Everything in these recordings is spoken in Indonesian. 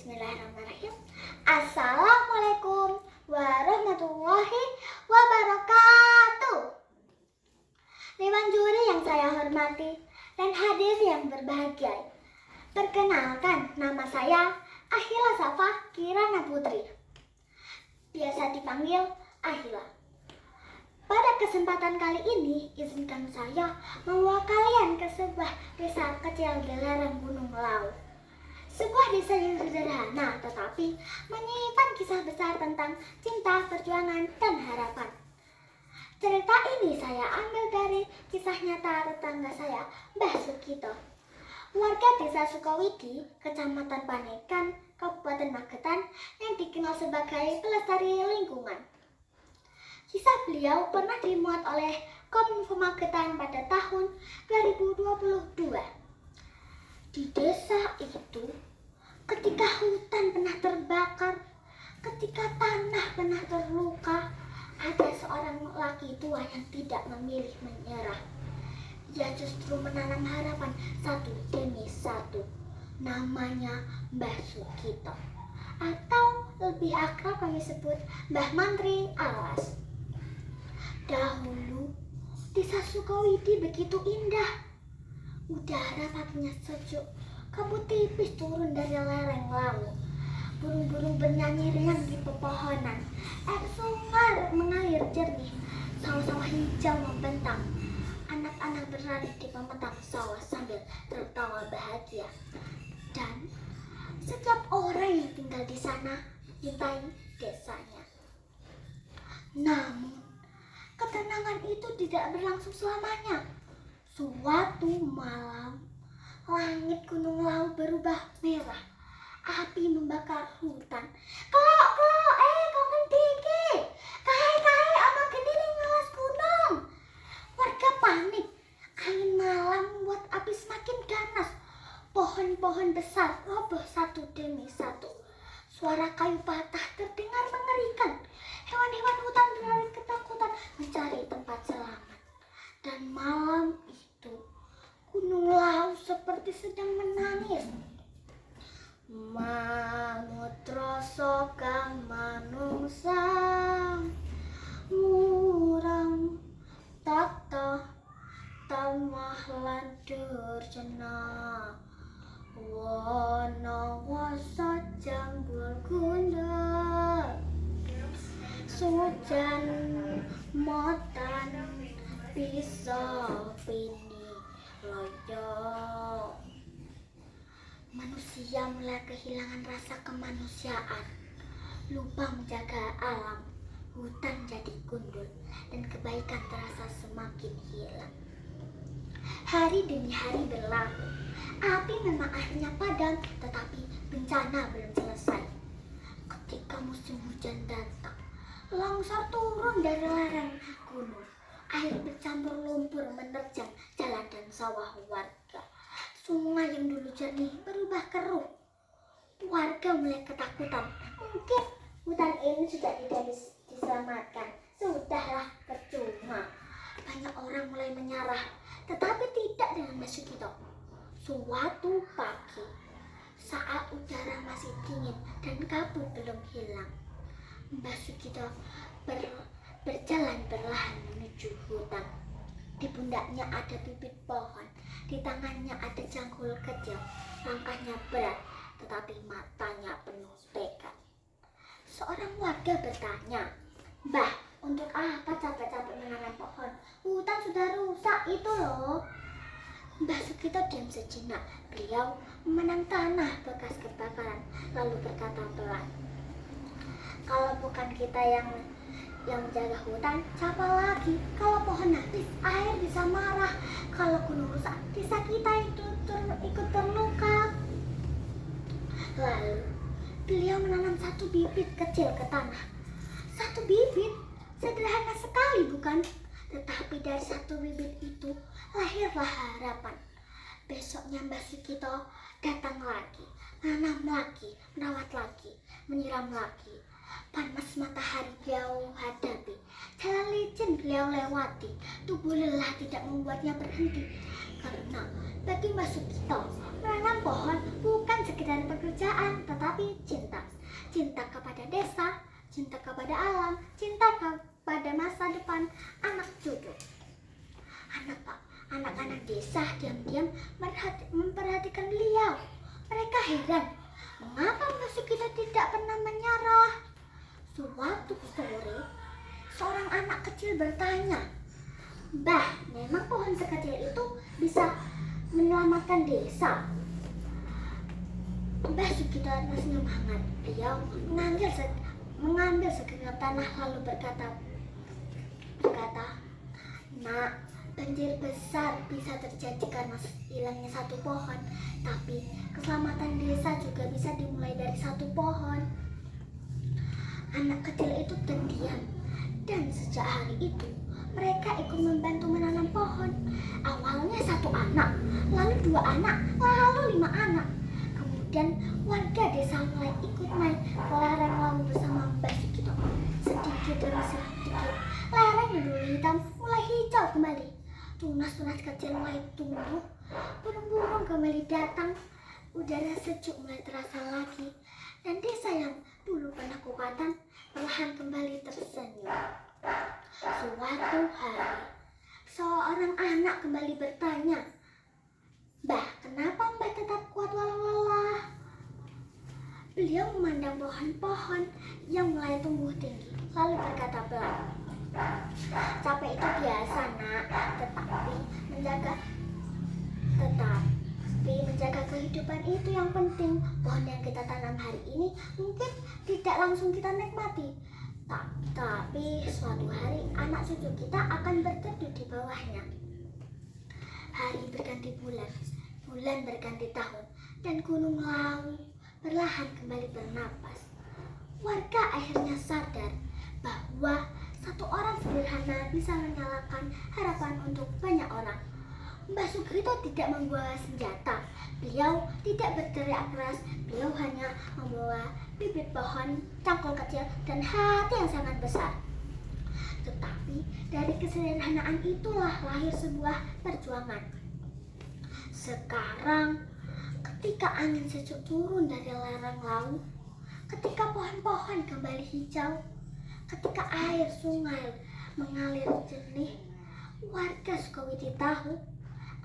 Bismillahirrahmanirrahim. Assalamualaikum warahmatullahi wabarakatuh. Dewan juri yang saya hormati dan hadir yang berbahagia. Perkenalkan, nama saya Ahila Safa Kirana Putri. Biasa dipanggil Ahila. Pada kesempatan kali ini, izinkan saya membawa kalian ke sebuah desa kecil di lereng Gunung Lawu. Sebuah desa yang sederhana tetapi menyimpan kisah besar tentang cinta, perjuangan, dan harapan. Cerita ini saya ambil dari kisah nyata tetangga saya, Mbah Sukito, warga desa Sukawidi, Kecamatan Panekan, Kabupaten Magetan, yang dikenal sebagai pelestari lingkungan. Kisah beliau pernah dimuat oleh Kominfo Magetan pada tahun 2022. Di desa itu, ketika hutan pernah terbakar, ketika tanah pernah terluka, ada seorang laki tua yang tidak memilih menyerah. Ia justru menanam harapan satu demi satu. Namanya Mbah Sukito, atau lebih akrab kami sebut Mbah Mantri Alas. Dahulu, desa Sukawidi begitu indah. Udara paginya sejuk, kabut tipis turun dari lereng Lawu. Burung-burung bernyanyi riang di pepohonan. Air sungai mengalir jernih, sawah-sawah hijau membentang. Anak-anak berlari di pematang sawah sambil tertawa bahagia. Dan setiap orang yang tinggal di sana cintai desanya. Namun, ketenangan itu tidak berlangsung selamanya. Suatu malam, langit Gunung Lawu berubah merah. Api membakar hutan. Kelok, kau kendiki. Kahai, apa gendini ngalas gunung. Warga panik. Angin malam membuat api semakin ganas. Pohon-pohon besar roboh satu demi satu. Suara kayu patah terdengar mengerikan. Hewan-hewan hutan berlari ketakutan mencari tempat selamat. Dan malam itu, Gunung Lawu seperti sedang menangis. Manut rasa kang manungsa murang tata tamah lan durjana wana wasa jambul gundul sujan motan bisa pini loyo. Manusia mulai kehilangan rasa kemanusiaan, lupa menjaga alam, hutan jadi gundul, dan kebaikan terasa semakin hilang. Hari demi hari berlalu, api memang akhirnya padam, tetapi bencana belum selesai. Ketika musim hujan datang, longsor turun dari lereng gunung. Air bercampur lumpur menerjang jalan dan sawah warga. Sungai yang dulu jernih berubah keruh. Warga mulai ketakutan. Mungkin hutan ini sudah tidak diselamatkan. Sudahlah, percuma. Banyak orang mulai menyerah, tetapi tidak dengan Mbah Sukito. Suatu pagi, saat udara masih dingin dan kabut belum hilang, Mbah Sukito berjalan perlahan menuju hutan. Di pundaknya ada bibit pohon, di tangannya ada cangkul kecil. Langkahnya berat, tetapi matanya penuh tekad. Seorang warga bertanya, "Mbah, untuk apa capek-capek menanam pohon? Hutan sudah rusak itu loh." Mbah Sukito diam sejenak. Beliau memenang tanah bekas kebakaran, lalu berkata pelan, "Kalau bukan kita yang menjaga hutan, siapa lagi? Kalau pohon habis, air bisa marah. Kalau gunung rusak, desa kita itu ikut terluka." Lalu, beliau menanam satu bibit kecil ke tanah. Satu bibit, sederhana sekali bukan? Tetapi dari satu bibit itu, lahirlah harapan. Besoknya Mbah Sukito datang lagi, nanam lagi, merawat lagi, menyiram lagi. Panas matahari beliau hadapi, jalan licin beliau lewati, tubuh lelah tidak membuatnya berhenti. Karena bagi Mbah Sukito, menanam pohon bukan sekedar pekerjaan, tetapi cinta. Cinta kepada desa, cinta kepada alam, cinta kepada masa depan anak cucu. Anak-anak desa diam-diam memperhatikan beliau. Mereka heran, mengapa Mbah Sukito tidak pernah menyerah. Suatu sore, seorang anak kecil bertanya, "Mbah, memang pohon sekecil itu bisa menyelamatkan desa?" Mbah Sukito tersenyum hangat. Beliau mengambil segenggam tanah lalu berkata, "Nak, banjir besar bisa terjadi karena hilangnya satu pohon, tapi keselamatan desa juga bisa dimulai dari satu pohon." Anak kecil itu terdiam, dan sejak hari itu mereka ikut membantu menanam pohon. Awalnya satu anak, lalu 2 anak, lalu 5 anak. Kemudian warga desa mulai ikut naik ke lereng lawu bersama Mbah Sukito. Sedikit demi sedikit, lereng yang dulu hitam mulai hijau kembali. Tunas-tunas kecil mulai tumbuh, burung-burung kembali datang, udara sejuk mulai terasa lagi, dan desa yang dulu pernah kupatan perlahan kembali tersenyum. Suatu hari, seorang anak kembali bertanya, "Mbah, kenapa Mbah tetap kuat walau lelah?" Beliau memandang pohon-pohon yang mulai tumbuh tinggi, lalu berkata pelan, "Capek itu biasa, Nak, tetapi menjaga kehidupan itu yang penting. Pohon yang kita tanam hari ini mungkin tidak langsung kita nikmati, tapi suatu hari anak cucu kita akan berteduh di bawahnya." Hari berganti bulan, bulan berganti tahun, dan gunung lawu perlahan kembali bernapas. Warga akhirnya sadar bahwa satu orang sederhana bisa menyalakan harapan untuk banyak orang. Mbah Sukito tidak membawa senjata, beliau tidak berteriak keras, beliau hanya membawa bibit pohon, cangkul kecil, dan hati yang sangat besar. Tetapi dari kesederhanaan itulah lahir sebuah perjuangan. Sekarang, ketika angin sejuk turun dari lereng lawu, ketika pohon-pohon kembali hijau, ketika air sungai mengalir jernih, warga Sukowiti tahu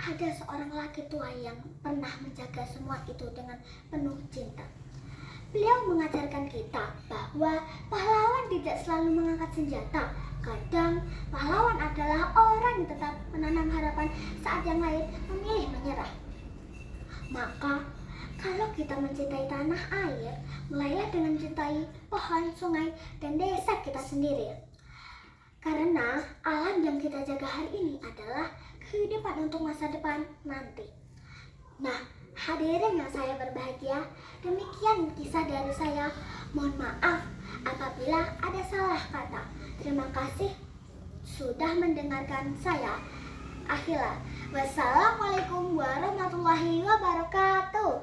ada seorang laki tua yang pernah menjaga semua itu dengan penuh cinta. Beliau mengajarkan kita bahwa pahlawan tidak selalu mengangkat senjata. Kadang pahlawan adalah orang yang tetap menanam harapan saat yang lain memilih menyerah. Maka, kalau kita mencintai tanah air, mulailah dengan mencintai pohon, sungai, dan desa kita sendiri. Karena alam yang kita jaga hari ini adalah kehidupan untuk masa depan nanti. Nah, hadirin yang saya berbahagia, demikian kisah dari saya. Mohon maaf apabila ada salah kata. Terima kasih sudah mendengarkan saya. Akhirnya, wassalamualaikum warahmatullahi wabarakatuh.